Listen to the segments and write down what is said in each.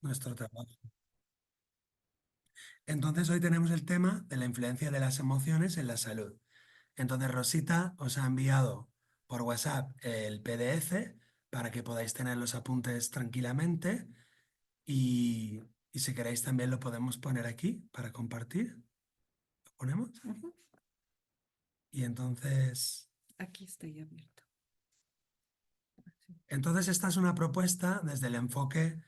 nuestro trabajo. Entonces hoy tenemos el tema de la influencia de las emociones en la salud. Entonces Rosita os ha enviado por WhatsApp el PDF para que podáis tener los apuntes tranquilamente y, y si queréis también lo podemos poner aquí para compartir. ¿Lo ponemos? Ujú. Y entonces... Aquí estoy abierto. Entonces, esta es una propuesta desde el enfoque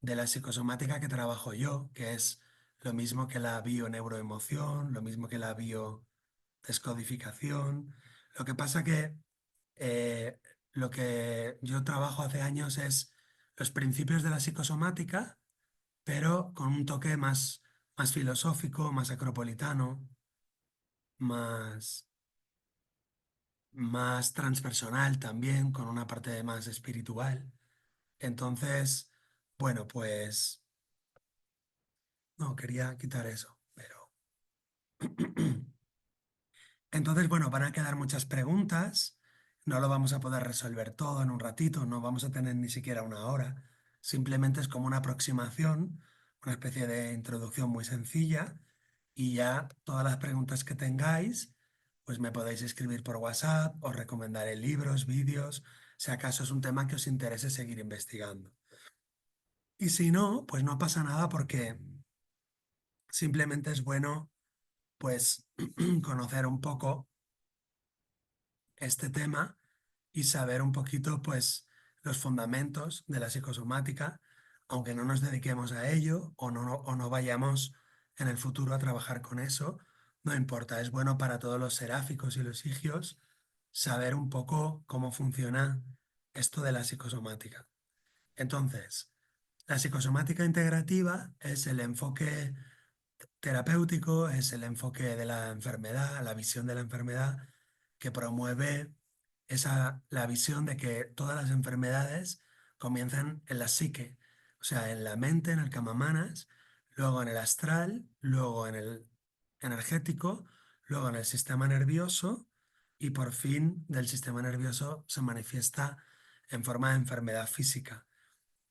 de la psicosomática que trabajo yo, que es lo mismo que la bioneuroemoción, lo mismo que la biodescodificación. Lo que pasa que lo que yo trabajo hace años es los principios de la psicosomática, pero con un toque más filosófico, más acropolitano, más, más transpersonal también, con una parte más espiritual. Entonces, bueno, pues no, quería quitar eso, pero... Entonces, bueno, van a quedar muchas preguntas, no lo vamos a poder resolver todo en un ratito, no vamos a tener ni siquiera una hora, simplemente es como una aproximación, una especie de introducción muy sencilla y ya todas las preguntas que tengáis, pues me podéis escribir por WhatsApp, os recomendaré libros, vídeos, si acaso es un tema que os interese seguir investigando. Y si no, pues no pasa nada porque simplemente es bueno, pues, conocer un poco este tema y saber un poquito, pues, los fundamentos de la psicosomática, aunque no nos dediquemos a ello o no vayamos en el futuro a trabajar con eso, no importa, es bueno para todos los seráficos y los higios saber un poco cómo funciona esto de la psicosomática. Entonces, la psicosomática integrativa es el enfoque terapéutico, es el enfoque de la enfermedad, la visión de la enfermedad que promueve la visión de que todas las enfermedades comienzan en la psique, o sea, en la mente, en el camamanas, luego en el astral, luego en el energético, luego en el sistema nervioso y por fin del sistema nervioso se manifiesta en forma de enfermedad física.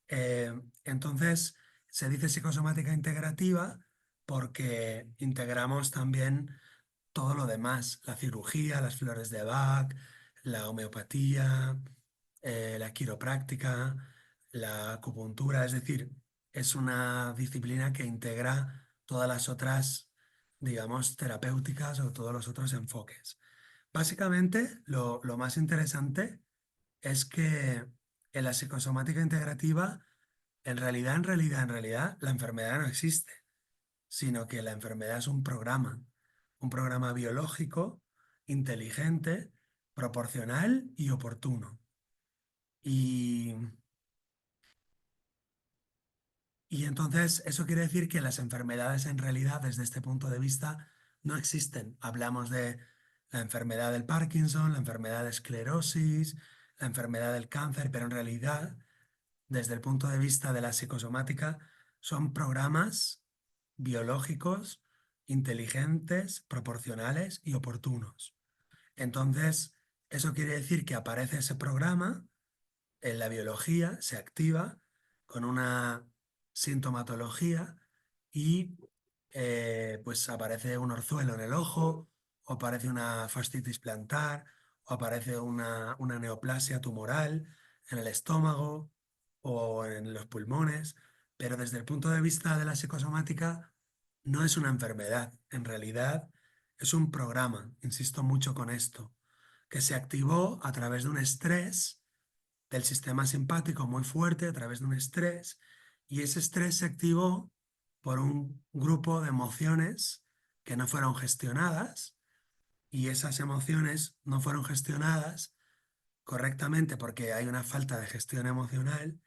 Eh, entonces, se dice psicosomática integrativa porque integramos también todo lo demás, la cirugía, las flores de Bach, la homeopatía, la quiropráctica, la acupuntura, es decir, es una disciplina que integra todas las otras, digamos, terapéuticas o todos los otros enfoques. Básicamente, lo más interesante es que en la psicosomática integrativa, en realidad, la enfermedad no existe, sino que la enfermedad es un programa biológico, inteligente, proporcional y oportuno. Y, y entonces eso quiere decir que las enfermedades en realidad, desde este punto de vista, no existen. Hablamos de la enfermedad del Parkinson, la enfermedad de esclerosis, la enfermedad del cáncer, pero en realidad desde el punto de vista de la psicosomática, son programas biológicos, inteligentes, proporcionales y oportunos. Entonces, eso quiere decir que aparece ese programa en la biología, se activa con una sintomatología y pues aparece un orzuelo en el ojo, o aparece una fascitis plantar, o aparece una neoplasia tumoral en el estómago o en los pulmones, pero desde el punto de vista de la psicosomática no es una enfermedad, en realidad es un programa, insisto mucho con esto, que se activó a través de un estrés del sistema simpático muy fuerte a través de un estrés y ese estrés se activó por un grupo de emociones que no fueron gestionadas y esas emociones no fueron gestionadas correctamente porque hay una falta de gestión emocional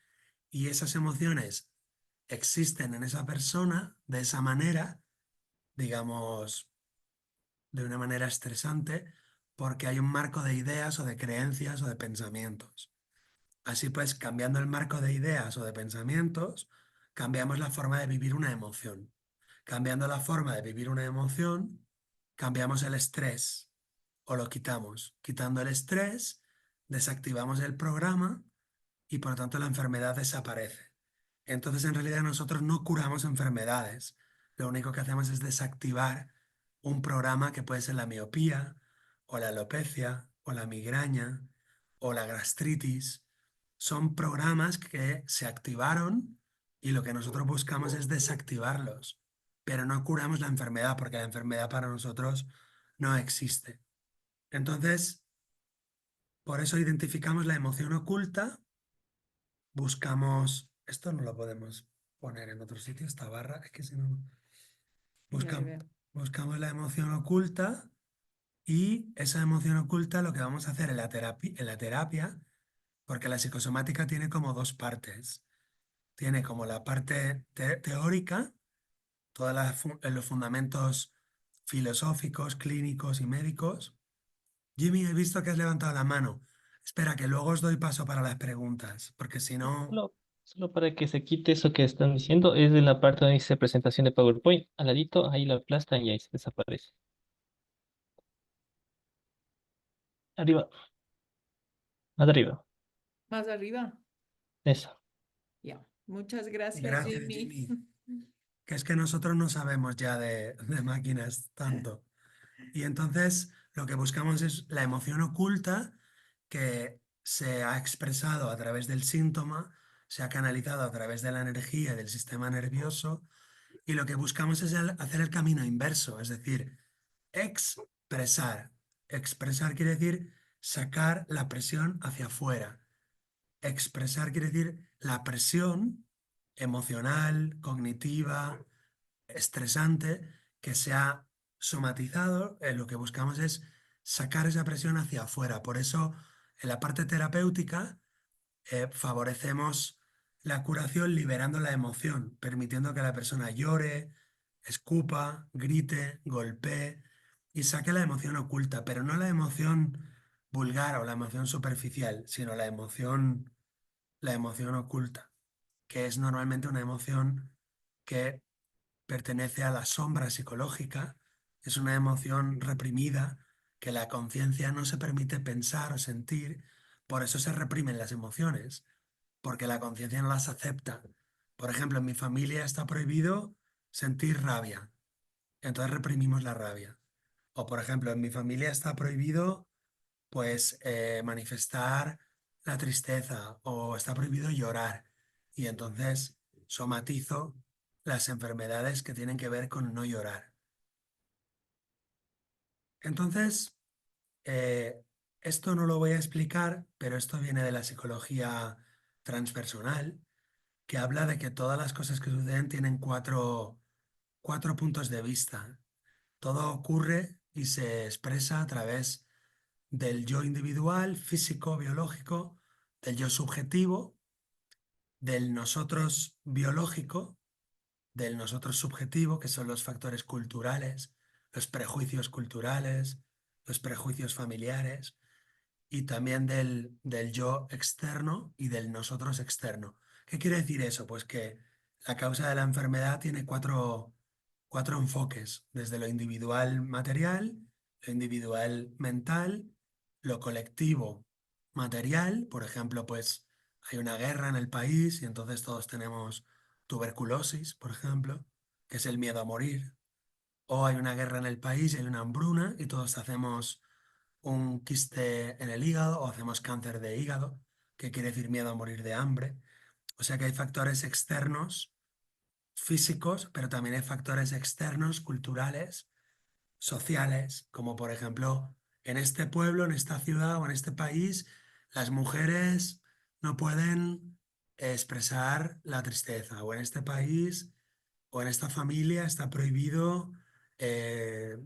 y esas emociones existen en esa persona de esa manera, digamos, de una manera estresante porque hay un marco de ideas o de creencias o de pensamientos. Así pues, cambiando el marco de ideas o de pensamientos, cambiamos la forma de vivir una emoción. Cambiando la forma de vivir una emoción, cambiamos el estrés o lo quitamos. Quitando el estrés, desactivamos el programa y por lo tanto la enfermedad desaparece. Entonces, en realidad nosotros no curamos enfermedades. Lo único que hacemos es desactivar un programa que puede ser la miopía, o la alopecia, o la migraña, o la gastritis. Son programas que se activaron y lo que nosotros buscamos es desactivarlos. Pero no curamos la enfermedad porque la enfermedad para nosotros no existe. Entonces, por eso identificamos la emoción oculta, buscamos, esto no lo podemos poner en otro sitio, esta barra, es que si no, Ya le buscamos, veo. buscamos la emoción oculta y esa emoción oculta lo que vamos a hacer en la terapia, porque la psicosomática tiene como dos partes. Tiene como la parte teórica, todos los fundamentos filosóficos, clínicos y médicos. Jimmy, he visto que has levantado la mano. Espera, que luego os doy paso para las preguntas, porque si no... Solo para que se quite eso que están diciendo, es en la parte donde dice presentación de PowerPoint. Al ladito, ahí la aplastan y ahí se desaparece. Arriba, más arriba. Más arriba. Eso. Ya. Muchas gracias, Gracias, Jimmy. Jimmy. Que es que nosotros no sabemos ya de máquinas tanto. Y entonces lo que buscamos es la emoción oculta que se ha expresado a través del síntoma, se ha canalizado a través de la energía y del sistema nervioso, y lo que buscamos es hacer el camino inverso, es decir, expresar. Expresar quiere decir sacar la presión hacia afuera. Expresar quiere decir la presión emocional, cognitiva, estresante que se ha somatizado. Lo que buscamos es sacar esa presión hacia afuera. Por eso, en la parte terapéutica, favorecemos la curación liberando la emoción, permitiendo que la persona llore, escupa, grite, golpee y saque la emoción oculta, pero no la emoción vulgar o la emoción superficial, sino la emoción oculta, que es normalmente una emoción que pertenece a la sombra psicológica, es una emoción reprimida que la conciencia no se permite pensar o sentir, por eso se reprimen las emociones, porque la conciencia no las acepta. Por ejemplo, en mi familia está prohibido sentir rabia, entonces reprimimos la rabia. O por ejemplo, en mi familia está prohibido pues manifestar la tristeza o está prohibido llorar. Y entonces somatizo las enfermedades que tienen que ver con no llorar. Entonces, eh, esto no lo voy a explicar, pero esto viene de la psicología transpersonal, que habla de que todas las cosas que suceden tienen cuatro puntos de vista. Todo ocurre y se expresa a través del yo individual, físico, biológico, del yo subjetivo, del nosotros biológico, del nosotros subjetivo, que son los factores culturales, los prejuicios culturales, los prejuicios familiares, y también del yo externo y del nosotros externo. ¿Qué quiere decir eso? Pues que la causa de la enfermedad tiene cuatro enfoques, desde lo individual material, lo individual mental, lo colectivo material, por ejemplo, pues hay una guerra en el país y entonces todos tenemos tuberculosis, por ejemplo, que es el miedo a morir, o hay una guerra en el país y hay una hambruna y todos hacemos un quiste en el hígado o hacemos cáncer de hígado, que quiere decir miedo a morir de hambre. O sea que hay factores externos físicos, pero también hay factores externos culturales, sociales, como por ejemplo en este pueblo, en esta ciudad o en este país, las mujeres no pueden expresar la tristeza, o en este país o en esta familia está prohibido eh,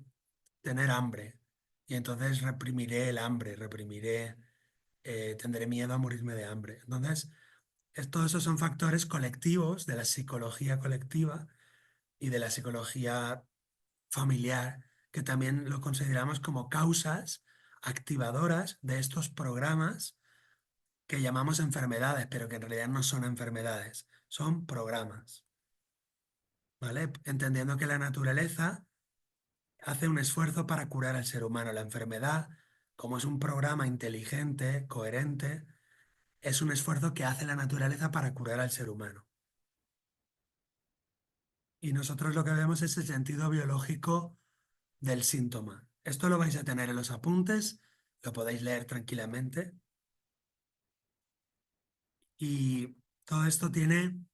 tener hambre. Y entonces reprimiré el hambre, tendré miedo a morirme de hambre. Entonces, todos esos son factores colectivos de la psicología colectiva y de la psicología familiar, que también lo consideramos como causas activadoras de estos programas que llamamos enfermedades, pero que en realidad no son enfermedades, son programas, ¿vale? Entendiendo que la naturaleza hace un esfuerzo para curar al ser humano. La enfermedad, como es un programa inteligente, coherente, es un esfuerzo que hace la naturaleza para curar al ser humano. y nosotros lo que vemos es el sentido biológico del síntoma. Esto lo vais a tener en los apuntes, lo podéis leer tranquilamente. Y todo esto tiene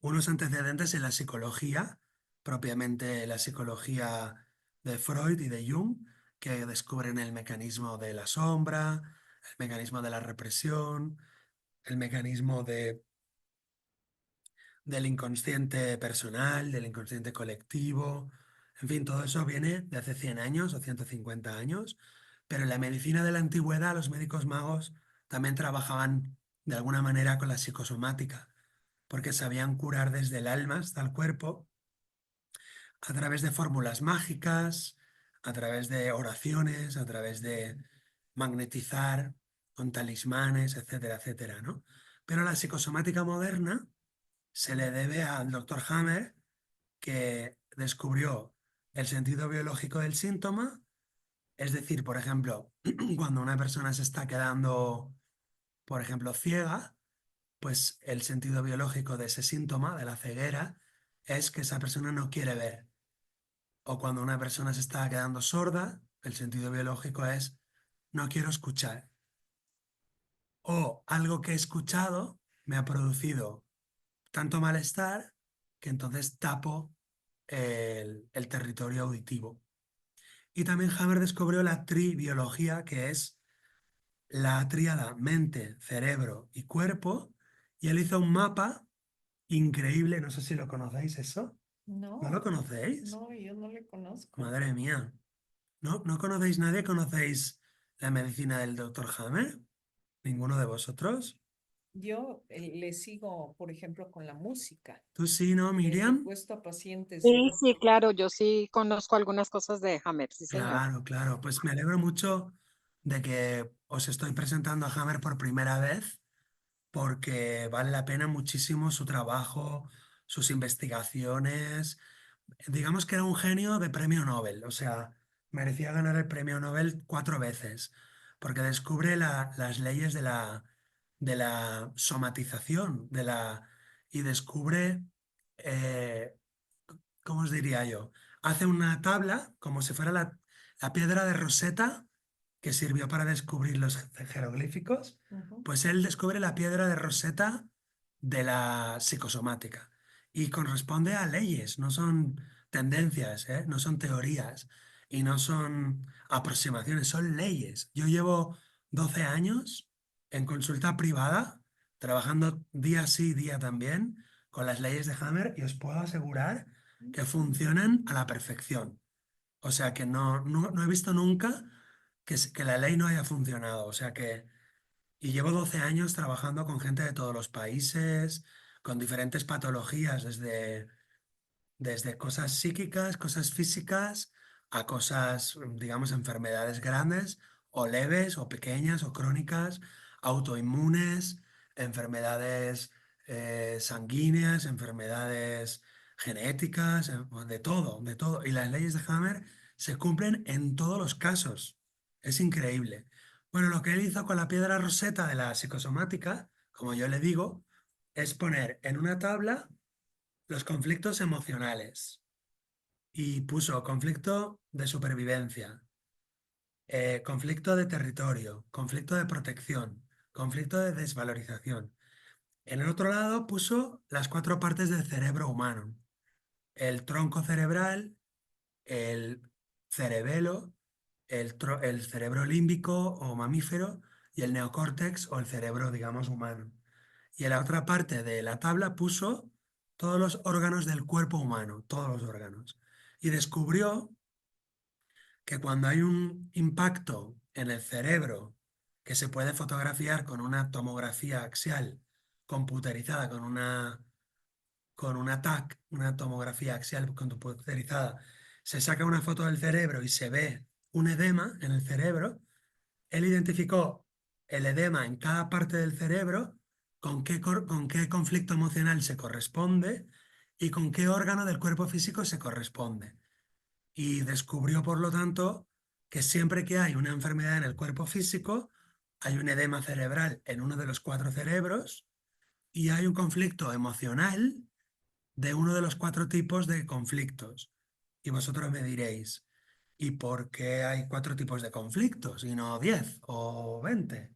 unos antecedentes en la psicología, propiamente la psicología de Freud y de Jung, que descubren el mecanismo de la sombra, el mecanismo de la represión, el mecanismo del inconsciente personal, del inconsciente colectivo. En fin, todo eso viene de hace 100 años o 150 años, pero en la medicina de la antigüedad los médicos magos también trabajaban de alguna manera con la psicosomática, porque sabían curar desde el alma hasta el cuerpo a través de fórmulas mágicas, a través de oraciones, a través de magnetizar con talismanes, etcétera, etcétera, ¿no? Pero la psicosomática moderna se le debe al doctor Hammer, que descubrió el sentido biológico del síntoma, es decir, por ejemplo, cuando una persona se está quedando, por ejemplo, ciega, pues el sentido biológico de ese síntoma, de la ceguera, es que esa persona no quiere ver. O cuando una persona se está quedando sorda, el sentido biológico es no quiero escuchar. O algo que he escuchado me ha producido tanto malestar que entonces tapo el territorio auditivo. Y también Hammer descubrió la tribiología, que es la tríada mente, cerebro y cuerpo, y él hizo un mapa increíble, no sé si lo conocéis eso. ¿No lo No, conocéis? no, yo no le conozco. Madre mía. ¿No conocéis nadie? ¿Conocéis la medicina del doctor Hammer? ¿Ninguno de vosotros? Yo le sigo, por ejemplo, con la música. ¿Tú sí, no, He Miriam? puesto a pacientes Sí, sí, claro, yo sí conozco algunas cosas de Hammer, sí, señor. Claro, claro. Pues me alegro mucho de que os estoy presentando a Hammer por primera vez, porque vale la pena muchísimo su trabajo, sus investigaciones. Digamos que era un genio de premio Nobel, o sea, merecía ganar el premio Nobel 4 veces, porque descubre las leyes de la somatización, y descubre, eh, ¿cómo os diría yo? Hace una tabla como si fuera la piedra de Rosetta que sirvió para descubrir los jeroglíficos, Ujú. pues él descubre la piedra de Rosetta de la psicosomática y corresponde a leyes, no son tendencias, ¿eh? No son teorías y no son aproximaciones, son leyes. Yo llevo 12 años en consulta privada, trabajando día sí, día también, con las leyes de Hammer y os puedo asegurar que funcionan a la perfección. O sea que no he visto nunca que la ley no haya funcionado. O sea que, y llevo 12 años trabajando con gente de todos los países, con diferentes patologías, desde cosas psíquicas, cosas físicas, a cosas, digamos, enfermedades grandes o leves o pequeñas o crónicas, autoinmunes, enfermedades sanguíneas, enfermedades genéticas, de todo, de todo. Y las leyes de Hammer se cumplen en todos los casos. Es increíble. Bueno, lo que él hizo con la piedra roseta de la psicosomática, como yo le digo, es poner en una tabla los conflictos emocionales y puso conflicto de supervivencia, conflicto de territorio, conflicto de protección, conflicto de desvalorización. En el otro lado puso las 4 partes del cerebro humano, el tronco cerebral, el cerebelo, el cerebro límbico o mamífero y el neocórtex o el cerebro, digamos, humano. Y en la otra parte de la tabla puso todos los órganos del cuerpo humano, todos los órganos. Y descubrió que cuando hay un impacto en el cerebro que se puede fotografiar con una tomografía axial computerizada, con una TAC, una tomografía axial computerizada, se saca una foto del cerebro y se ve un edema en el cerebro, él identificó el edema en cada parte del cerebro, con qué conflicto emocional se corresponde y con qué órgano del cuerpo físico se corresponde. Y descubrió, por lo tanto, que siempre que hay una enfermedad en el cuerpo físico, hay un edema cerebral en uno de los 4 cerebros y hay un conflicto emocional de uno de los 4 tipos de conflictos. Y vosotros me diréis, ¿y por qué hay 4 tipos de conflictos y no 10 o 20?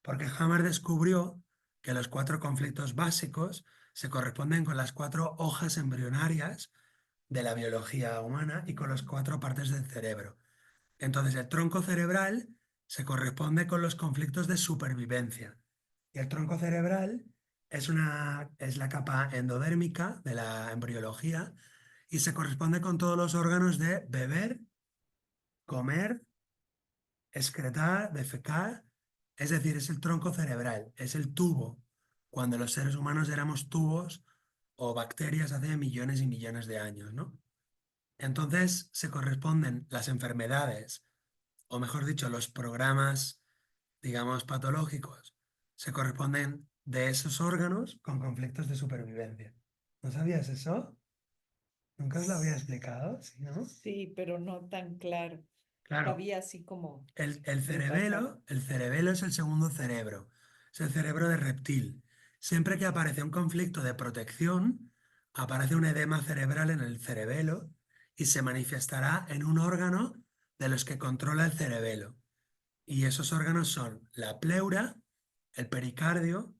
Porque Hammer descubrió que los 4 conflictos básicos se corresponden con las 4 hojas embrionarias de la biología humana y con las 4 partes del cerebro. Entonces, el tronco cerebral se corresponde con los conflictos de supervivencia. Y el tronco cerebral es la capa endodérmica de la embriología y se corresponde con todos los órganos de beber, comer, excretar, defecar. Es decir, es el tronco cerebral, es el tubo, cuando los seres humanos éramos tubos o bacterias hace millones y millones de años, ¿no? Entonces se corresponden las enfermedades, o mejor dicho, los programas, digamos, patológicos, se corresponden de esos órganos con conflictos de supervivencia. ¿No sabías eso? ¿Nunca os lo había explicado? ¿Sí, no? Sí, pero no tan claro. Claro, Había así como el desfasado. cerebelo es el segundo cerebro, es el cerebro de reptil. Siempre que aparece un conflicto de protección, aparece un edema cerebral en el cerebelo y se manifestará en un órgano de los que controla el cerebelo. Y esos órganos son la pleura, el pericardio,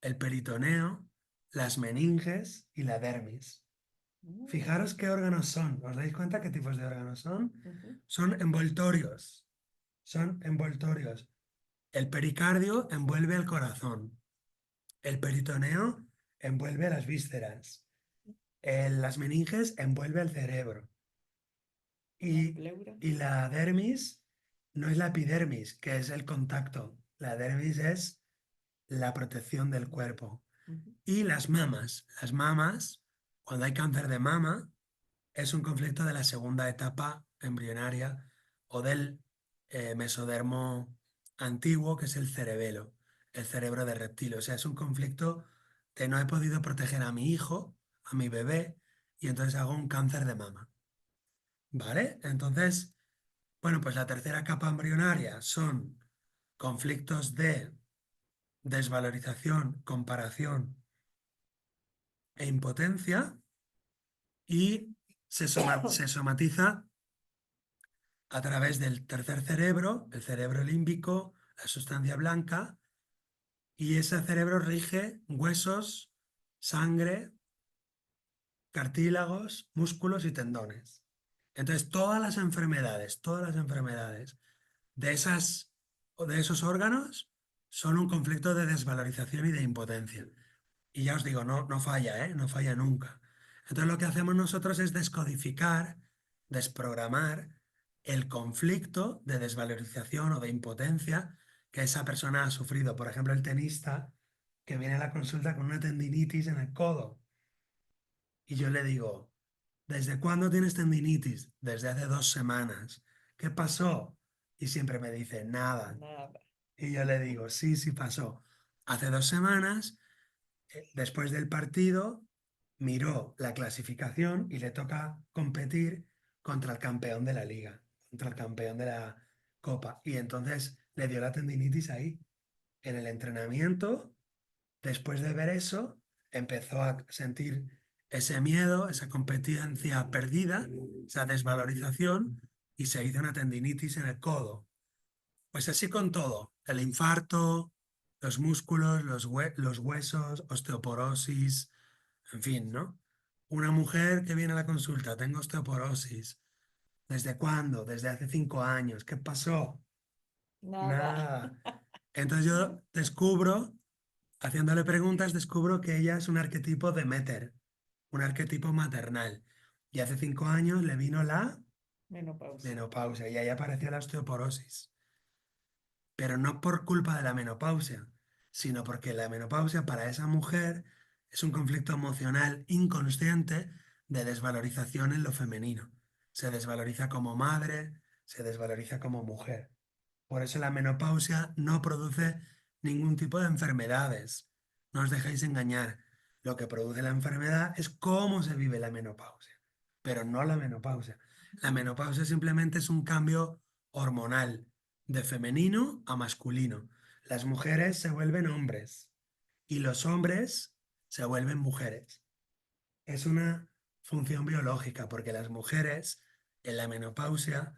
el peritoneo, las meninges y la dermis. Fijaros qué órganos son. ¿Os dais cuenta qué tipos de órganos son? Ujú. Son envoltorios. Son envoltorios. El pericardio envuelve el corazón. El peritoneo envuelve las vísceras. Las meninges envuelve el cerebro. La Y, pleura. y la dermis no es la epidermis, que es el contacto. La dermis es la protección del cuerpo. Ujú. Y las mamas. Las mamas, cuando hay cáncer de mama, es un conflicto de la segunda etapa embrionaria o del mesodermo antiguo, que es el cerebelo, el cerebro de reptil. O sea, es un conflicto de no he podido proteger a mi hijo, a mi bebé, y entonces hago un cáncer de mama. ¿Vale? Entonces, bueno, pues la tercera capa embrionaria son conflictos de desvalorización, comparación e impotencia y se somatiza a través del tercer cerebro, el cerebro límbico, la sustancia blanca, y ese cerebro rige huesos, sangre, cartílagos, músculos y tendones. Entonces, todas las enfermedades de esos órganos son un conflicto de desvalorización y de impotencia. Y ya os digo, no falla, ¿eh? No falla nunca. Entonces lo que hacemos nosotros es descodificar, desprogramar el conflicto de desvalorización o de impotencia que esa persona ha sufrido. Por ejemplo, el tenista que viene a la consulta con una tendinitis en el codo. Y yo le digo, ¿desde cuándo tienes tendinitis? Desde hace 2 semanas. ¿Qué pasó? Y siempre me dice, nada. Nada. Y yo le digo, sí, sí pasó. Hace 2 semanas, después del partido, miró la clasificación y le toca competir contra el campeón de la liga, contra el campeón de la copa. Y entonces le dio la tendinitis ahí. En el entrenamiento, después de ver eso, empezó a sentir ese miedo, esa competencia perdida, esa desvalorización, y se hizo una tendinitis en el codo. Pues así con todo, el infarto, los músculos, los huesos, osteoporosis, en fin, ¿no? Una mujer que viene a la consulta, tengo osteoporosis. ¿Desde cuándo? Desde hace 5 años. ¿Qué pasó? Nada. Nada. Entonces yo descubro, haciéndole preguntas, descubro que ella es un arquetipo de Deméter, un arquetipo maternal. Y hace 5 años le vino la Menopausia. menopausia y ahí apareció la osteoporosis. Pero no por culpa de la menopausia, sino porque la menopausia para esa mujer es un conflicto emocional inconsciente de desvalorización en lo femenino. Se desvaloriza como madre, se desvaloriza como mujer. Por eso la menopausia no produce ningún tipo de enfermedades. No os dejéis engañar. Lo que produce la enfermedad es cómo se vive la menopausia, pero no la menopausia. La menopausia simplemente es un cambio hormonal de femenino a masculino. Las mujeres se vuelven hombres y los hombres se vuelven mujeres. es una función biológica, porque las mujeres en la menopausia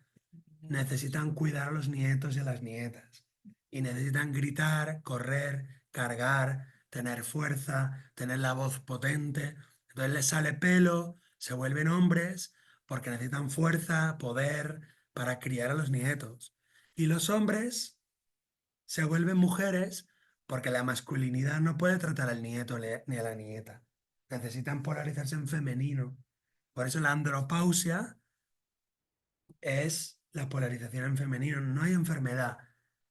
necesitan cuidar a los nietos y a las nietas. Y necesitan gritar, correr, cargar, tener fuerza, tener la voz potente. Entonces les sale pelo, se vuelven hombres porque necesitan fuerza, poder para criar a los nietos. Y los hombres se vuelven mujeres porque la masculinidad no puede tratar al nieto ni a la nieta. Necesitan polarizarse en femenino. Por eso la andropausia es la polarización en femenino. No hay enfermedad.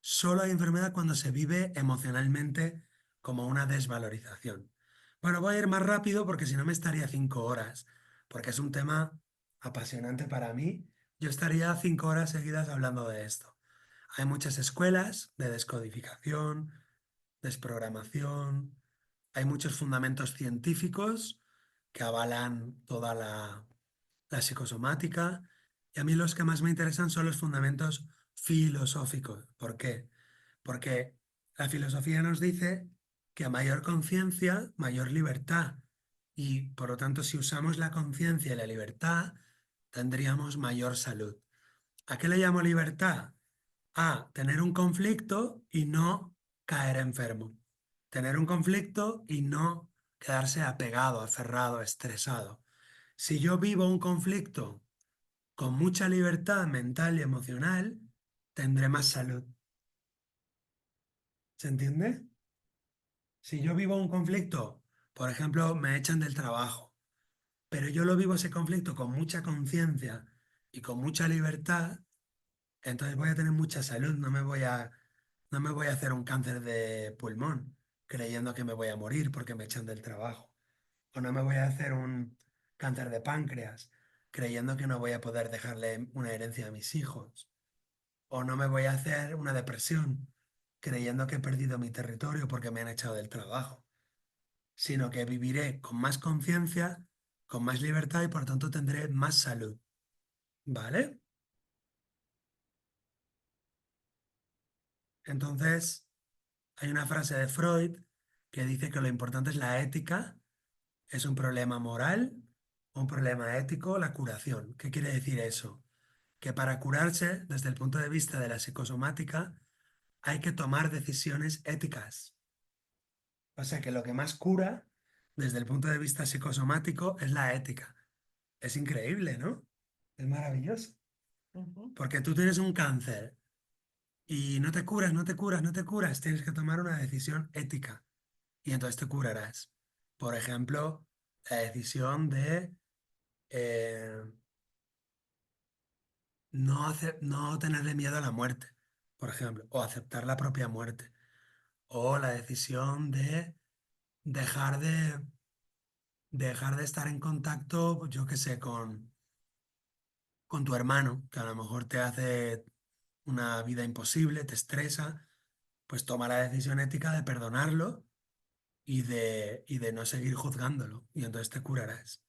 Solo hay enfermedad cuando se vive emocionalmente como una desvalorización. Bueno, voy a ir más rápido porque si no me estaría 5 horas, porque es un tema apasionante para mí. Yo estaría 5 horas seguidas hablando de esto. Hay muchas escuelas de descodificación, desprogramación, hay muchos fundamentos científicos que avalan toda la psicosomática. Y a mí los que más me interesan son los fundamentos filosóficos. ¿Por qué? Porque la filosofía nos dice que a mayor conciencia, mayor libertad. Y por lo tanto, si usamos la conciencia y la libertad, tendríamos mayor salud. ¿A qué le llamo libertad? A tener un conflicto y no caer enfermo. Tener un conflicto y no quedarse apegado, aferrado, estresado. Si yo vivo un conflicto con mucha libertad mental y emocional, tendré más salud. ¿Se entiende? Si yo vivo un conflicto, por ejemplo, me echan del trabajo, pero yo lo vivo ese conflicto con mucha conciencia y con mucha libertad, entonces voy a tener mucha salud, no me voy a hacer un cáncer de pulmón creyendo que me voy a morir porque me echan del trabajo. O no me voy a hacer un cáncer de páncreas creyendo que no voy a poder dejarle una herencia a mis hijos. O no me voy a hacer una depresión creyendo que he perdido mi territorio porque me han echado del trabajo, sino que viviré con más conciencia, con más libertad y por tanto tendré más salud. ¿Vale? Entonces, hay una frase de Freud que dice que lo importante es la ética, es un problema moral, un problema ético, la curación. ¿Qué quiere decir eso? Que para curarse, desde el punto de vista de la psicosomática, hay que tomar decisiones éticas. O sea que lo que más cura, desde el punto de vista psicosomático, es la ética. Es increíble, ¿no? Es maravilloso. Ujú. Porque tú tienes un cáncer y no te curas, no te curas, no te curas. Tienes que tomar una decisión ética y entonces te curarás. Por ejemplo, la decisión de eh, no tenerle miedo a la muerte, por ejemplo, o aceptar la propia muerte. O la decisión de dejar de, dejar de estar en contacto, pues, yo qué sé, con tu hermano, que a lo mejor te hace una vida imposible, te estresa, pues toma la decisión ética de perdonarlo y de no seguir juzgándolo, y entonces te curarás.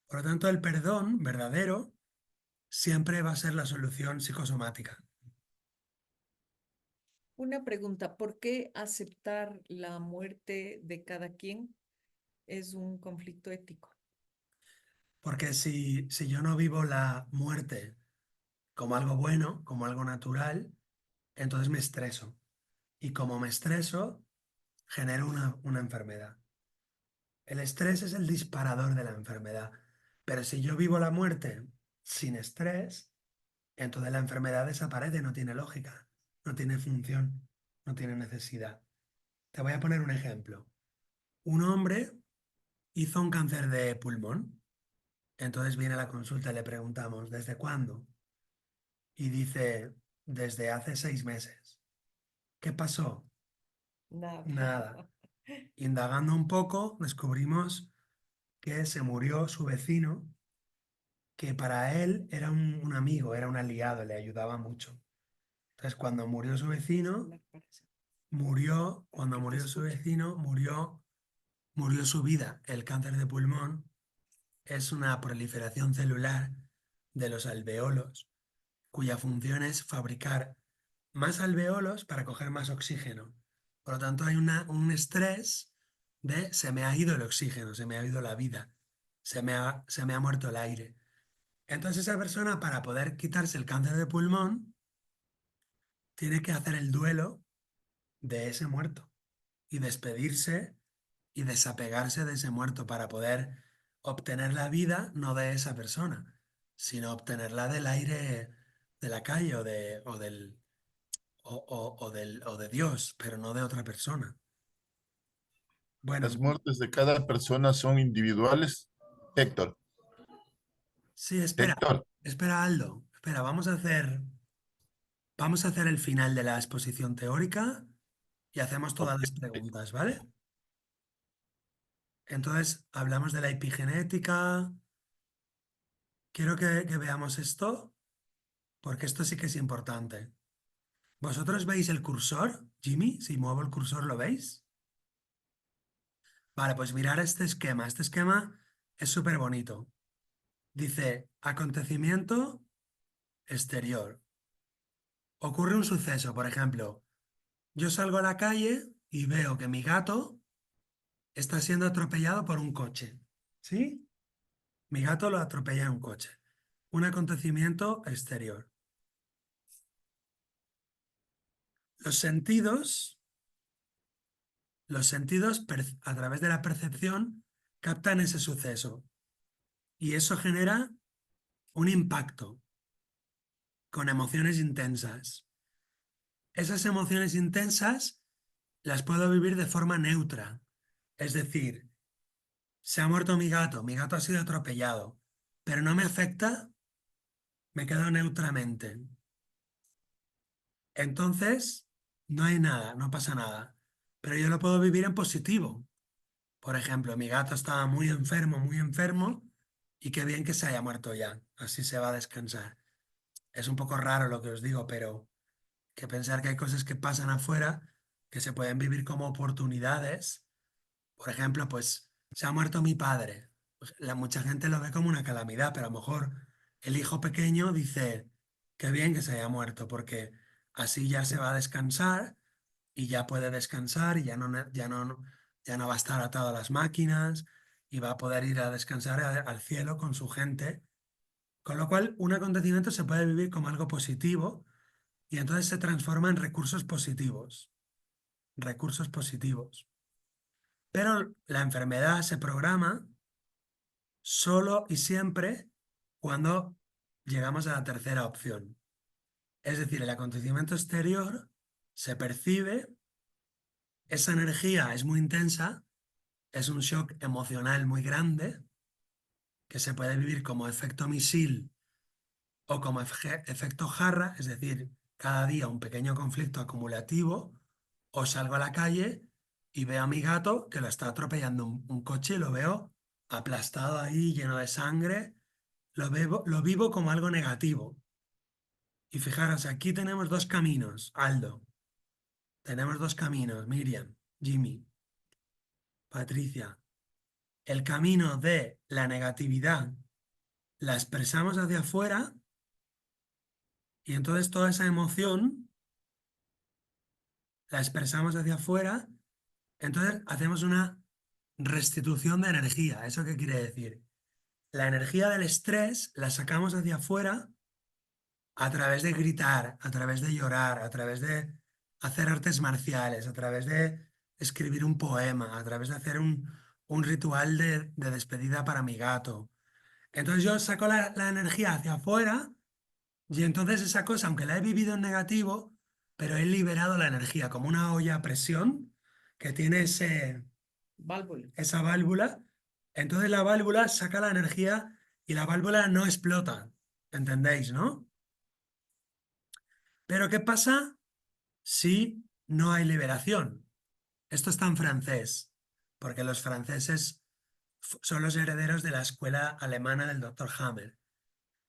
Por lo tanto, el perdón verdadero siempre va a ser la solución psicosomática, Una pregunta, ¿por qué aceptar la muerte de cada quien es un conflicto ético? porque si yo no vivo la muerte como algo bueno, como algo natural, entonces me estreso. Y como me estreso, genero una enfermedad. El estrés es el disparador de la enfermedad. Pero si yo vivo la muerte sin estrés, entonces la enfermedad desaparece, no tiene lógica, no tiene función, no tiene necesidad. Te voy a poner un ejemplo. Un hombre hizo un cáncer de pulmón. Entonces viene a la consulta y le preguntamos, ¿desde cuándo? Y dice, desde hace 6 meses. ¿Qué pasó? Nada. Nada. Indagando un poco, descubrimos que se murió su vecino, que para él era un amigo, era un aliado, le ayudaba mucho. Entonces, cuando murió su vecino, cuando Que te murió su escuche. vecino, murió su vida. El cáncer de pulmón es una proliferación celular de los alveolos, cuya función es fabricar más alveolos para coger más oxígeno. Por lo tanto, hay un estrés de se me ha ido el oxígeno, se me ha ido la vida. se me ha muerto el aire. Entonces esa persona, para poder quitarse el cáncer de pulmón, tiene que hacer el duelo de ese muerto y despedirse y desapegarse de ese muerto para poder obtener la vida no de esa persona, sino obtenerla del aire de la calle o de Dios, pero no de otra persona. Bueno, Las muertes de cada persona son individuales. Héctor, sí, espera, Héctor, espera, Aldo, espera, vamos a hacer el final de la exposición teórica y hacemos todas ok. las preguntas, ¿vale? Entonces, hablamos de la epigenética. Quiero que veamos esto, porque esto sí que es importante. ¿Vosotros veis el cursor, Jimmy? Si muevo el cursor, ¿lo veis? Vale, pues mirar este esquema. Este esquema es súper bonito. Dice, acontecimiento exterior. Ocurre un suceso, por ejemplo, yo salgo a la calle y veo que mi gato está siendo atropellado por un coche. ¿Sí? Mi gato lo atropella en un coche. Un acontecimiento exterior. Los sentidos, a través de la percepción captan ese suceso y eso genera un impacto con emociones intensas. Esas emociones intensas las puedo vivir de forma neutra. Es decir, se ha muerto mi gato ha sido atropellado, pero no me afecta, me quedo neutramente. Entonces, no hay nada, no pasa nada. Pero yo lo puedo vivir en positivo. Por ejemplo, mi gato estaba muy enfermo, y qué bien que se haya muerto ya. Así se va a descansar. Es un poco raro lo que os digo, pero que pensar que hay cosas que pasan afuera que se pueden vivir como oportunidades. Por ejemplo, pues se ha muerto mi padre. Pues, mucha gente lo ve como una calamidad, pero a lo mejor el hijo pequeño dice, qué bien que se haya muerto, porque así ya se va a descansar y ya puede descansar y ya no va a estar atado a las máquinas y va a poder ir a descansar al cielo con su gente. Con lo cual, un acontecimiento se puede vivir como algo positivo y entonces se transforma en recursos positivos. Recursos positivos. Pero la enfermedad se programa solo y siempre cuando llegamos a la tercera opción. Es decir, el acontecimiento exterior se percibe, esa energía es muy intensa, es un shock emocional muy grande que se puede vivir como efecto misil o como efecto jarra, es decir, cada día un pequeño conflicto acumulativo, o salgo a la calle y veo a mi gato que lo está atropellando un coche y lo veo aplastado ahí, lleno de sangre, lo vivo como algo negativo. Y fijaros, aquí tenemos dos caminos, Aldo. Tenemos dos caminos, Miriam, Jimmy, Patricia. El camino de la negatividad la expresamos hacia afuera y entonces toda esa emoción la expresamos hacia afuera, entonces hacemos una restitución de energía. ¿Eso qué quiere decir? La energía del estrés la sacamos hacia afuera a través de gritar, a través de llorar, a través de hacer artes marciales, a través de escribir un poema, a través de hacer un ritual de despedida para mi gato. Entonces yo saco la energía hacia afuera y entonces esa cosa, aunque la he vivido en negativo, pero he liberado la energía como una olla a presión que tiene Válvula. esa válvula. Entonces la válvula saca la energía y la válvula no explota. ¿Entendéis, no? Pero ¿qué pasa si no hay liberación? Esto está en francés, porque los franceses son los herederos de la escuela alemana del doctor Hammer.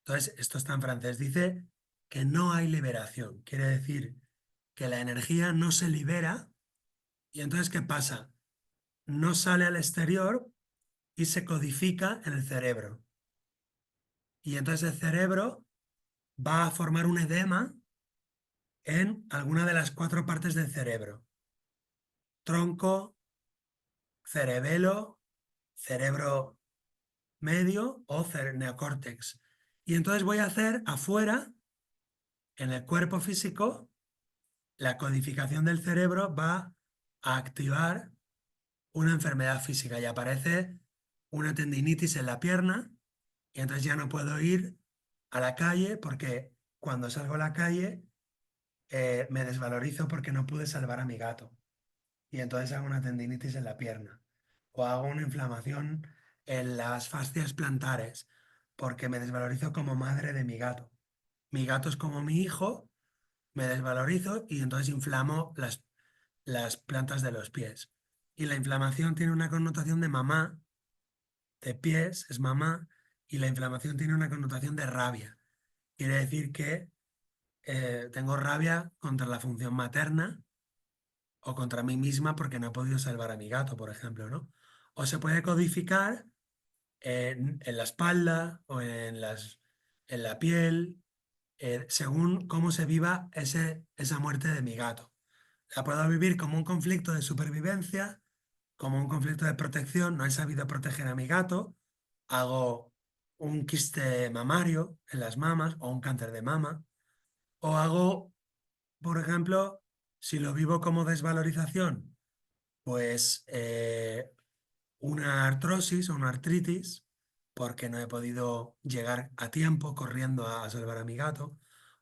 Entonces, esto está en francés. Dice que no hay liberación. Quiere decir que la energía no se libera y entonces, ¿qué pasa? No sale al exterior y se codifica en el cerebro. Y entonces el cerebro va a formar un edema en alguna de las cuatro partes del cerebro. Tronco, cerebelo, cerebro medio o neocórtex. Y entonces voy a hacer afuera, en el cuerpo físico, la codificación del cerebro va a activar una enfermedad física y aparece una tendinitis en la pierna y entonces ya no puedo ir a la calle porque cuando salgo a la calle me desvalorizo porque no pude salvar a mi gato y entonces hago una tendinitis en la pierna o hago una inflamación en las fascias plantares porque me desvalorizo como madre de mi gato. Mi gato es como mi hijo, me desvalorizo y entonces inflamo las plantas de los pies. Y la inflamación tiene una connotación de mamá, de pies, es mamá, y la inflamación tiene una connotación de rabia. Quiere decir que tengo rabia contra la función materna o contra mí misma porque no he podido salvar a mi gato, por ejemplo, ¿no? O se puede codificar en la espalda o en la piel, según cómo se viva esa muerte de mi gato. La puedo vivir como un conflicto de supervivencia, como un conflicto de protección, no he sabido proteger a mi gato, hago un quiste mamario en las mamas o un cáncer de mama, o hago, por ejemplo, si lo vivo como desvalorización, pues una artrosis o una artritis, porque no he podido llegar a tiempo corriendo a salvar a mi gato,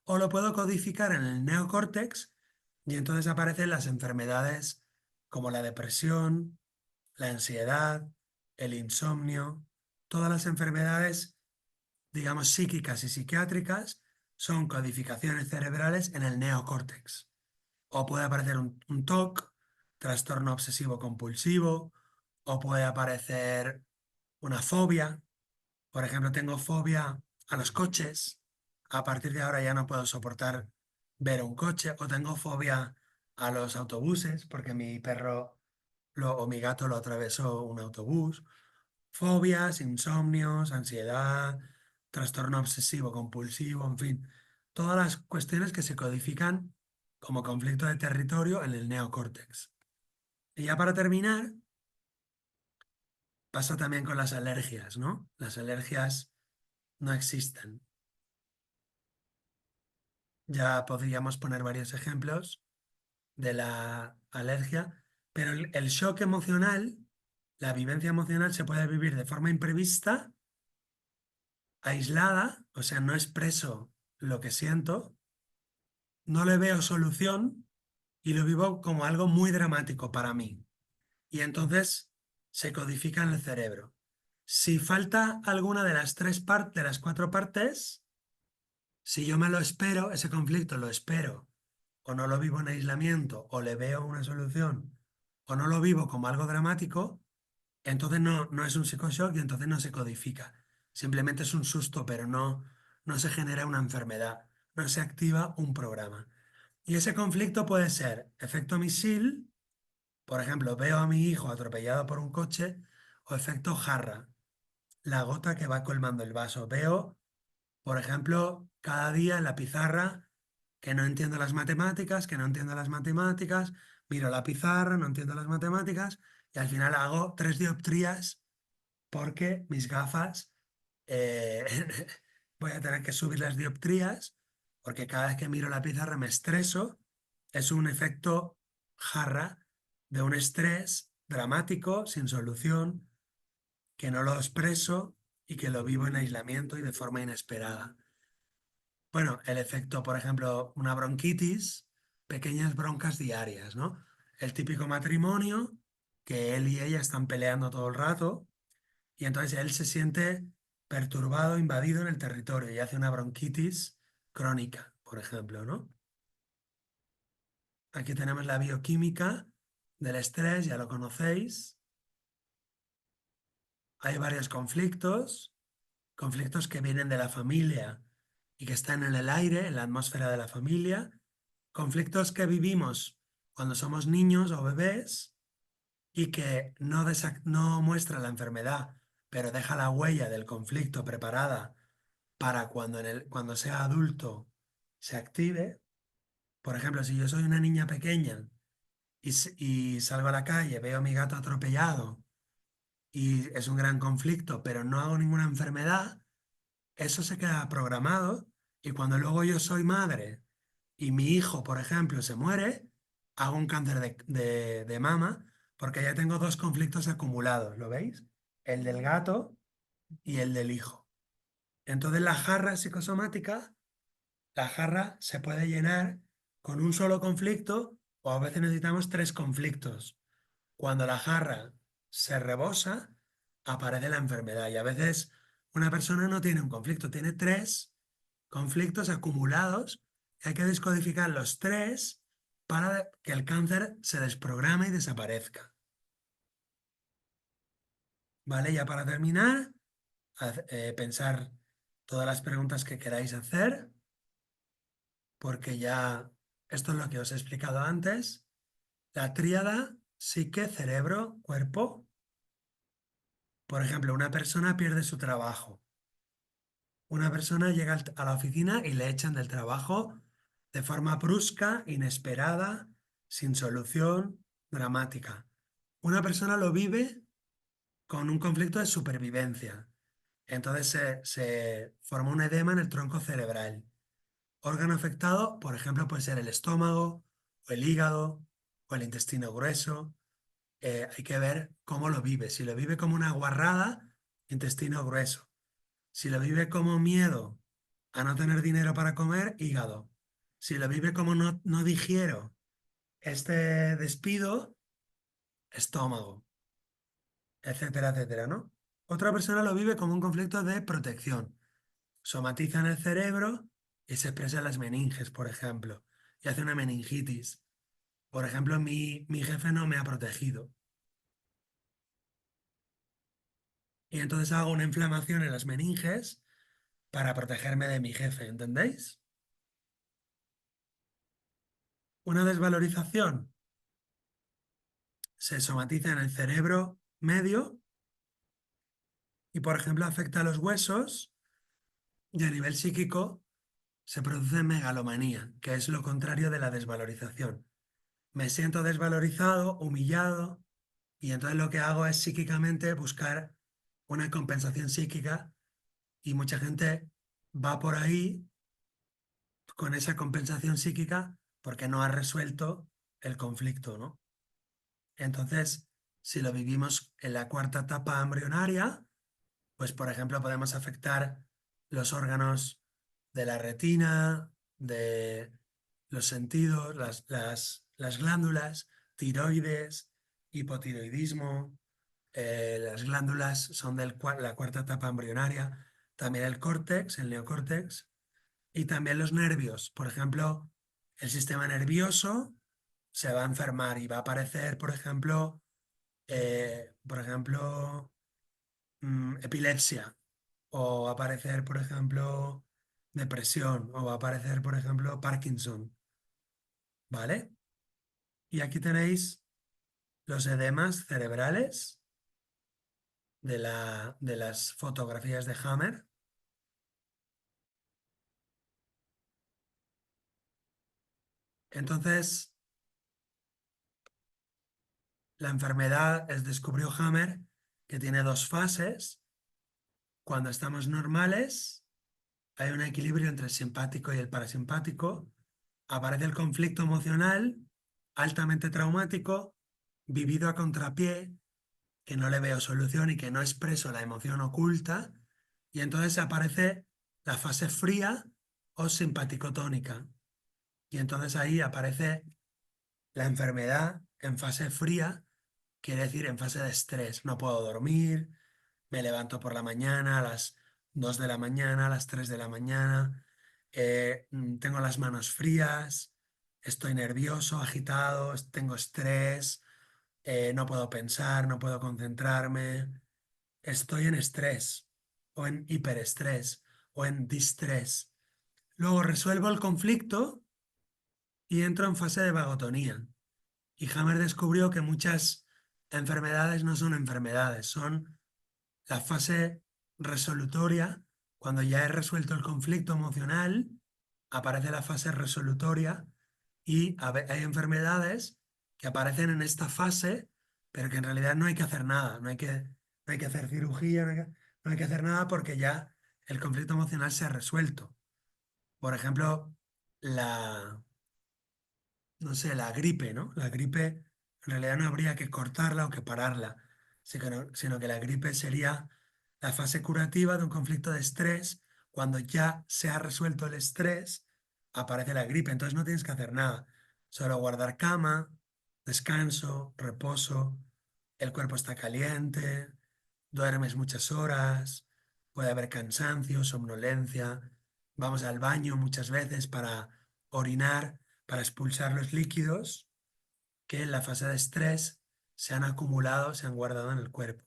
o lo puedo codificar en el neocórtex y entonces aparecen las enfermedades como la depresión, la ansiedad, el insomnio, todas las enfermedades, digamos, psíquicas y psiquiátricas son codificaciones cerebrales en el neocórtex. O puede aparecer un TOC, trastorno obsesivo compulsivo, o puede aparecer una fobia. Por ejemplo, tengo fobia a los coches. A partir de ahora ya no puedo soportar ver un coche. O tengo fobia a los autobuses porque mi perro o mi gato lo atravesó un autobús. Fobias, insomnios, ansiedad, trastorno obsesivo compulsivo, en fin. Todas las cuestiones que se codifican como conflicto de territorio en el neocórtex. Y ya para terminar, pasa también con las alergias, ¿no? Las alergias no existen. Ya podríamos poner varios ejemplos de la alergia, pero el shock emocional, la vivencia emocional se puede vivir de forma imprevista, aislada, o sea, no expreso lo que siento, no le veo solución y lo vivo como algo muy dramático para mí. Y entonces se codifica en el cerebro. Si falta alguna de las de las cuatro partes, si yo me lo espero, ese conflicto lo espero, o no lo vivo en aislamiento, o le veo una solución, o no lo vivo como algo dramático, entonces no es un psicoshock y entonces no se codifica. Simplemente es un susto, pero no se genera una enfermedad, no se activa un programa. Y ese conflicto puede ser efecto misil, por ejemplo, veo a mi hijo atropellado por un coche, o efecto jarra, la gota que va colmando el vaso. Veo, por ejemplo, cada día en la pizarra que no entiendo las matemáticas, miro la pizarra, no entiendo las matemáticas y al final hago 3 dioptrías porque mis gafas, eh, voy a tener que subir las dioptrías porque cada vez que miro la pizarra me estreso. Es un efecto jarra de un estrés dramático, sin solución, que no lo expreso y que lo vivo en aislamiento y de forma inesperada. Bueno, el efecto, por ejemplo, una bronquitis, pequeñas broncas diarias, ¿no? El típico matrimonio que él y ella están peleando todo el rato y entonces él se siente perturbado, invadido en el territorio y hace una bronquitis crónica, por ejemplo, ¿no? Aquí tenemos la bioquímica del estrés, ya lo conocéis. Hay varios conflictos que vienen de la familia y que están en el aire, en la atmósfera de la familia, conflictos que vivimos cuando somos niños o bebés y que no muestra la enfermedad, pero deja la huella del conflicto preparada para cuando sea adulto se active. Por ejemplo, si yo soy una niña pequeña y salgo a la calle, veo a mi gato atropellado y es un gran conflicto, pero no hago ninguna enfermedad, eso se queda programado y cuando luego yo soy madre y mi hijo, por ejemplo, se muere, hago un cáncer de mama porque ya tengo dos conflictos acumulados, ¿lo veis? El del gato y el del hijo. Entonces la jarra psicosomática, la jarra se puede llenar con un solo conflicto o a veces necesitamos tres conflictos. Cuando la jarra se rebosa, aparece la enfermedad y a veces una persona no tiene un conflicto, tiene tres conflictos acumulados y hay que descodificar los tres para que el cáncer se desprograme y desaparezca. ¿Vale? Ya para terminar, pensar todas las preguntas que queráis hacer, porque ya esto es lo que os he explicado antes. La tríada psique, cerebro, cuerpo. Por ejemplo, una persona pierde su trabajo. Una persona llega a la oficina y le echan del trabajo de forma brusca, inesperada, sin solución, dramática. Una persona lo vive con un conflicto de supervivencia. Entonces se forma un edema en el tronco cerebral. Órgano afectado, por ejemplo, puede ser el estómago, o el hígado, o el intestino grueso. Hay que ver cómo lo vive. Si lo vive como una guarrada, intestino grueso. Si lo vive como miedo a no tener dinero para comer, hígado. Si lo vive como no digiero este despido, estómago, etcétera, etcétera, ¿no? Otra persona lo vive como un conflicto de protección. Somatiza en el cerebro y se expresa en las meninges, por ejemplo, y hace una meningitis. Por ejemplo, mi jefe no me ha protegido. Y entonces hago una inflamación en las meninges para protegerme de mi jefe, ¿entendéis? Una desvalorización se somatiza en el cerebro medio y, por ejemplo, afecta a los huesos y a nivel psíquico se produce megalomanía, que es lo contrario de la desvalorización. Me siento desvalorizado, humillado, y entonces lo que hago es psíquicamente buscar una compensación psíquica y mucha gente va por ahí con esa compensación psíquica porque no ha resuelto el conflicto, ¿no? Entonces, si lo vivimos en la cuarta etapa embrionaria, pues por ejemplo podemos afectar los órganos de la retina, de los sentidos, las glándulas, tiroides, hipotiroidismo, las glándulas son de la cuarta etapa embrionaria, también el córtex, el neocórtex, y también los nervios. Por ejemplo, el sistema nervioso se va a enfermar y va a aparecer, por ejemplo, epilepsia, o va a aparecer, por ejemplo, depresión, o va a aparecer, por ejemplo, Parkinson, ¿vale? Y aquí tenéis los edemas cerebrales de las fotografías de Hammer. Entonces, la enfermedad descubrió Hammer que tiene dos fases. Cuando estamos normales, hay un equilibrio entre el simpático y el parasimpático. Aparece el conflicto emocional altamente traumático, vivido a contrapié, que no le veo solución y que no expreso la emoción oculta. Y entonces aparece la fase fría o simpaticotónica. Y entonces ahí aparece la enfermedad en fase fría, quiere decir en fase de estrés. No puedo dormir, me levanto por la mañana a las 2 de la mañana, a las 3 de la mañana, tengo las manos frías, estoy nervioso, agitado, tengo estrés, no puedo pensar, no puedo concentrarme, estoy en estrés o en hiperestrés o en distrés. Luego resuelvo el conflicto y entro en fase de vagotonía. Y Hammer descubrió que muchas enfermedades no son enfermedades, son la fase resolutoria. Cuando ya he resuelto el conflicto emocional, aparece la fase resolutoria y hay enfermedades que aparecen en esta fase, pero que en realidad no hay que hacer nada, no hay que no hay que hacer cirugía, no hay que hacer nada porque ya el conflicto emocional se ha resuelto. Por ejemplo, no sé, la gripe, ¿no? La gripe en realidad no habría que cortarla o que pararla, sino que la gripe sería la fase curativa de un conflicto de estrés. Cuando ya se ha resuelto el estrés, aparece la gripe. Entonces no tienes que hacer nada, solo guardar cama, descanso, reposo, el cuerpo está caliente, duermes muchas horas, puede haber cansancio, somnolencia, vamos al baño muchas veces para orinar, para expulsar los líquidos que en la fase de estrés se han acumulado, se han guardado en el cuerpo.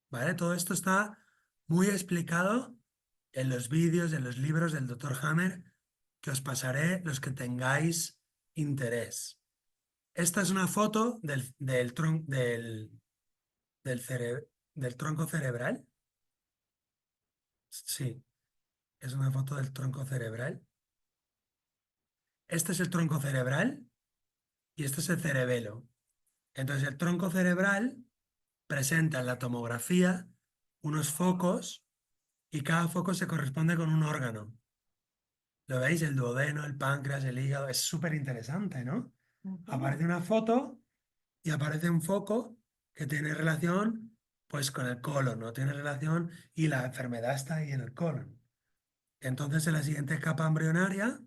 ¿Vale? Todo esto está muy explicado en los vídeos, en los libros del Dr. Hammer, que os pasaré los que tengáis interés. Esta es una foto del tronco cerebral. Sí, es una foto del tronco cerebral. Este es el tronco cerebral y este es el cerebelo. Entonces el tronco cerebral presenta en la tomografía unos focos y cada foco se corresponde con un órgano. ¿Lo veis? El duodeno, el páncreas, el hígado. Es súper interesante, ¿no? Aparece una foto y aparece un foco que tiene relación pues con el colon, ¿no? Tiene relación y la enfermedad está ahí en el colon. Entonces en la siguiente capa embrionaria,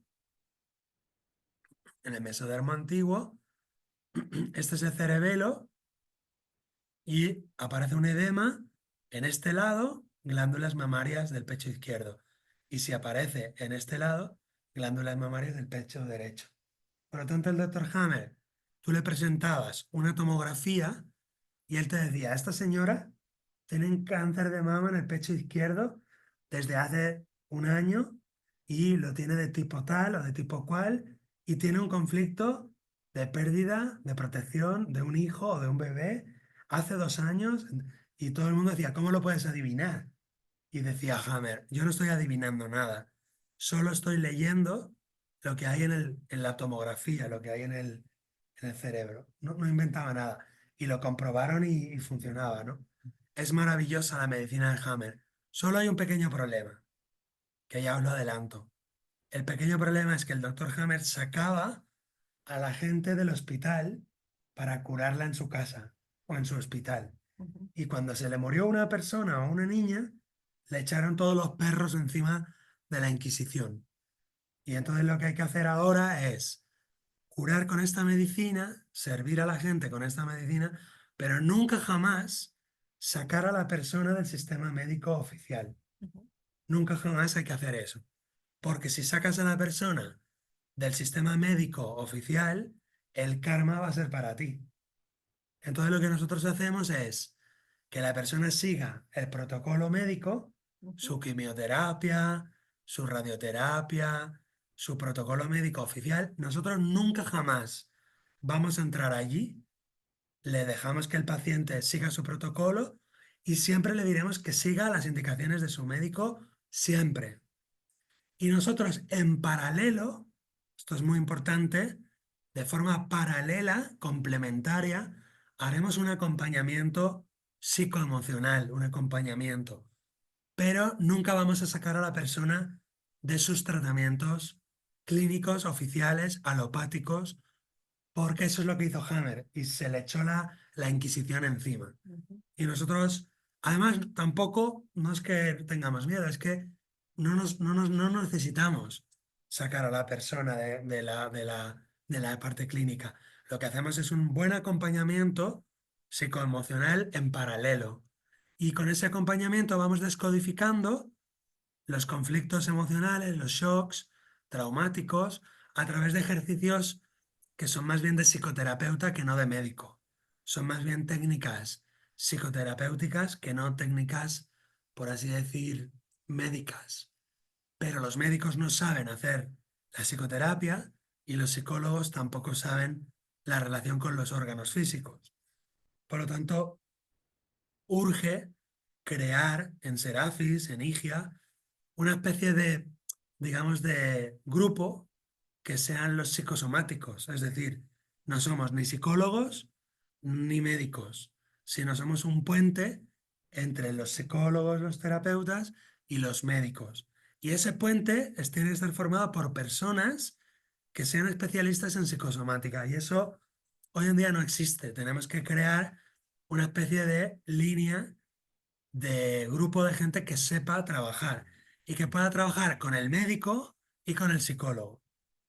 en el mesodermo antiguo, este es el cerebelo y aparece un edema en este lado, glándulas mamarias del pecho izquierdo. Y si aparece en este lado, glándulas mamarias del pecho derecho. Por lo tanto, el doctor Hammer, tú le presentabas una tomografía y él te decía, esta señora tiene un cáncer de mama en el pecho izquierdo desde hace un año y lo tiene de tipo tal o de tipo cual y tiene un conflicto de pérdida de protección de un hijo o de un bebé hace 2 años y todo el mundo decía, ¿cómo lo puedes adivinar? Y decía Hammer, yo no estoy adivinando nada, solo estoy leyendo lo que hay en la tomografía, lo que hay en el cerebro. No inventaba nada. Y lo comprobaron y funcionaba, ¿no? Es maravillosa la medicina de Hammer. Solo hay un pequeño problema, que ya os lo adelanto. El pequeño problema es que el doctor Hammer sacaba a la gente del hospital para curarla en su casa o en su hospital. Y cuando se le murió una persona o una niña, le echaron todos los perros encima de la Inquisición. Y entonces lo que hay que hacer ahora es curar con esta medicina, servir a la gente con esta medicina, pero nunca jamás sacar a la persona del sistema médico oficial. Nunca jamás hay que hacer eso. Porque si sacas a la persona del sistema médico oficial, el karma va a ser para ti. Entonces lo que nosotros hacemos es que la persona siga el protocolo médico, su quimioterapia, su radioterapia, su protocolo médico oficial. Nosotros nunca jamás vamos a entrar allí, le dejamos que el paciente siga su protocolo y siempre le diremos que siga las indicaciones de su médico, siempre. Y nosotros en paralelo, esto es muy importante, de forma paralela, complementaria, haremos un acompañamiento psicoemocional, un acompañamiento, pero nunca vamos a sacar a la persona de sus tratamientos clínicos, oficiales, alopáticos, porque eso es lo que hizo Hammer y se le echó la Inquisición encima. Y nosotros, además, tampoco, no es que tengamos miedo, es que no necesitamos sacar a la persona de la parte clínica. Lo que hacemos es un buen acompañamiento psicoemocional en paralelo. Y con ese acompañamiento vamos descodificando los conflictos emocionales, los shocks traumáticos, a través de ejercicios que son más bien de psicoterapeuta que no de médico. Son más bien técnicas psicoterapéuticas que no técnicas, por así decir, médicas. Pero los médicos no saben hacer la psicoterapia y los psicólogos tampoco saben la relación con los órganos físicos. Por lo tanto, urge crear en Serafis, en IGIA, una especie de, digamos, de grupo que sean los psicosomáticos. Es decir, no somos ni psicólogos ni médicos, sino somos un puente entre los psicólogos, los terapeutas y los médicos. Y ese puente tiene que estar formado por personas que sean especialistas en psicosomática. Y eso hoy en día no existe. Tenemos que crear una especie de línea de grupo de gente que sepa trabajar y que pueda trabajar con el médico y con el psicólogo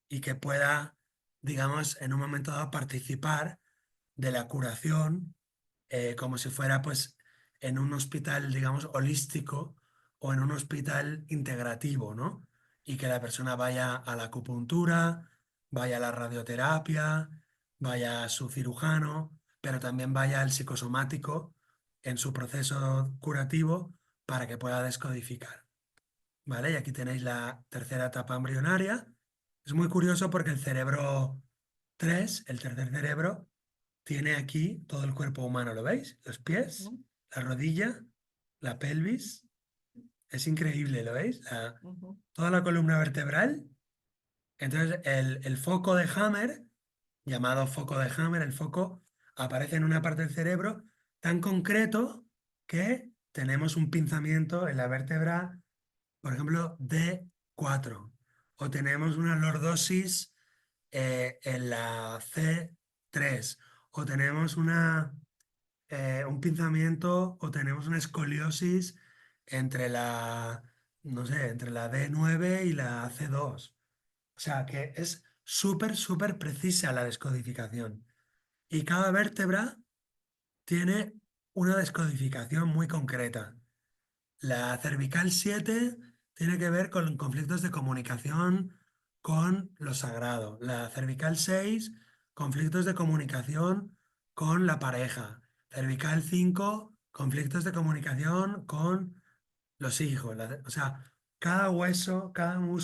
y que pueda, digamos, en un momento dado participar de la curación como si fuera pues en un hospital, digamos, holístico o en un hospital integrativo, ¿no? Y que la persona vaya a la acupuntura, vaya a la radioterapia, vaya a su cirujano, pero también vaya al psicosomático en su proceso curativo para que pueda descodificar. ¿Vale? Y aquí tenéis la tercera etapa embrionaria. Es muy curioso porque el cerebro 3, el tercer cerebro, tiene aquí todo el cuerpo humano, ¿lo veis? Los pies, Ujú, la rodilla, la pelvis. Es increíble, ¿lo veis? ujú. Toda la columna vertebral. Entonces, el foco de Hammer, llamado foco de Hammer, el foco aparece en una parte del cerebro tan concreto que tenemos un pinzamiento en la vértebra, por ejemplo, D4, o tenemos una lordosis en la C3, o tenemos un pinzamiento o tenemos una escoliosis entre la, no sé, entre la D9 y la C2. O sea que es súper, súper precisa la descodificación. Y cada vértebra tiene una descodificación muy concreta. La cervical 7 tiene que ver con conflictos de comunicación con lo sagrado. La cervical 6, conflictos de comunicación con la pareja. Cervical 5, conflictos de comunicación con los hijos. O sea, cada hueso, cada músculo.